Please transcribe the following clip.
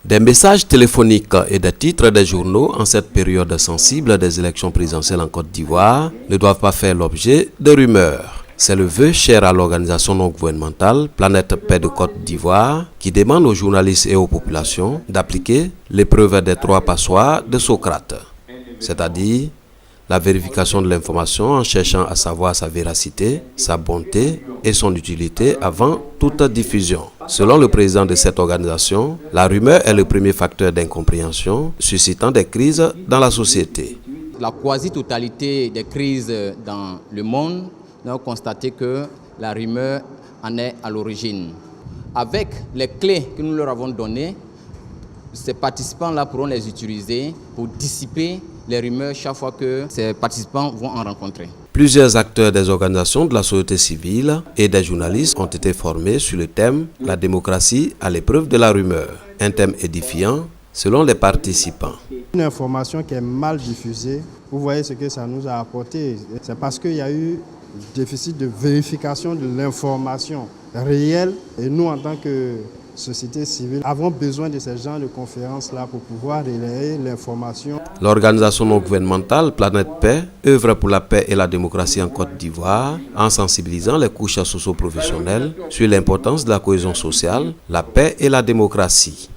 Des messages téléphoniques et des titres des journaux en cette période sensible des élections présidentielles en Côte d'Ivoire ne doivent pas faire l'objet de rumeurs. C'est le vœu cher à l'organisation non gouvernementale Planète Paix de Côte d'Ivoire qui demande aux journalistes et aux populations d'appliquer l'épreuve des 3 passoires de Socrate, c'est-à-dire la vérification de l'information en cherchant à savoir sa véracité, sa bonté et son utilité avant toute diffusion. Selon le président de cette organisation, la rumeur est le premier facteur d'incompréhension suscitant des crises dans la société. La quasi-totalité des crises dans le monde, nous avons constaté que la rumeur en est à l'origine. Avec les clés que nous leur avons données, ces participants-là pourront les utiliser pour dissiper les rumeurs chaque fois que ces participants vont en rencontrer. Plusieurs acteurs des organisations de la société civile et des journalistes ont été formés sur le thème « La démocratie à l'épreuve de la rumeur », un thème édifiant selon les participants. Une information qui est mal diffusée, vous voyez ce que ça nous a apporté. C'est parce qu'il y a eu déficit de vérification de l'information réelle et nous, en tant que société civile, avons besoin de ce genre de conférences-là pour pouvoir relayer l'information. L'organisation non gouvernementale Planète Paix œuvre pour la paix et la démocratie en Côte d'Ivoire en sensibilisant les couches socio-professionnelles sur l'importance de la cohésion sociale, la paix et la démocratie.